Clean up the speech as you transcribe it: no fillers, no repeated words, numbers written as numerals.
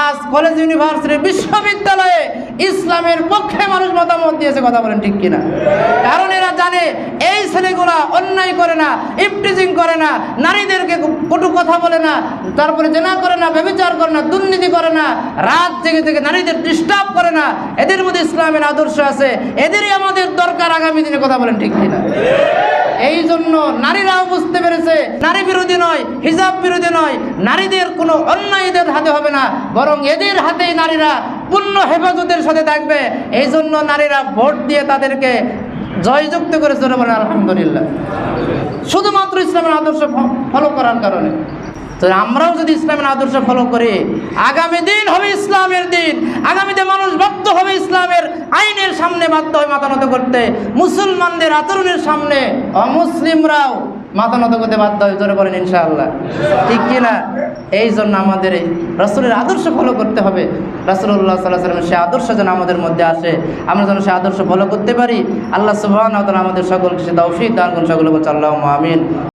আজ college, university, বিশ্ববিদ্যালয়ে ইসলামের পক্ষে মানুষ মতামত দিয়েছে, কথা বলেন ঠিক কিনা? কারণ এরা জানে এই ছেলেগুলা অন্যায় করে না, ইফটিজিং করে না, নারীদেরকে কটু কথা বলে না, তারপরে জেনা করে না, ব্যভিচার করে না, দুর্নীতি করে না, রাত জেগে থেকে নারীদের ডিস্টার্ব করে না, এদের মধ্যে ইসলামের আদর্শ আছে, এদেরই আমাদের দরকার আগামী দিনে, কথা বলেন ঠিক কিনা? এই জন্য নারীরাও বুঝতে পেরেছে নারী বিরোধী নয়, হিজাব বিরোধী নয়, নারীদের কোনো অন্যায় এদের হাতে হবে না, বরং এদের হাতেই নারীরা পূর্ণ হেফাজতের সাথে থাকবে। এই জন্য নারীরা ভোট দিয়ে তাদেরকে জয়যুক্ত করেছে, বলেন আলহামদুলিল্লাহ, শুধুমাত্র ইসলামের আদর্শ ফলো করার কারণে। তো আমরাও যদি ইসলামের আদর্শ ফলো করি, আগামী দিন হবে ইসলামের দিন, আগামীতে মানুষ বাধ্য হবে ইসলামের আইনের সামনে বাধ্য হয় মাথা নত করতে, মুসলমানদের আচরণের সামনে অমুসলিমরাও মাথা নত করতে বাধ্য হয়, জোরে বলেন ইনশাআল্লাহ, ঠিক কিনা? এই জন্য আমাদের এই রাসূলের আদর্শ ফলো করতে হবে। রাসূলুল্লাহ সাল্লাল্লাহু আলাইহি ওয়াসাল্লামের সেই আদর্শ যেন আমাদের মধ্যে আসে, আমরা যেন সেই আদর্শ ফলো করতে পারি। আল্লাহ সুবহানাহু ওয়া তাআলা আমাদের সকলকে সে তৌফিক দান করুন, সকলে বলুন আল্লাহুম্মা আমিন।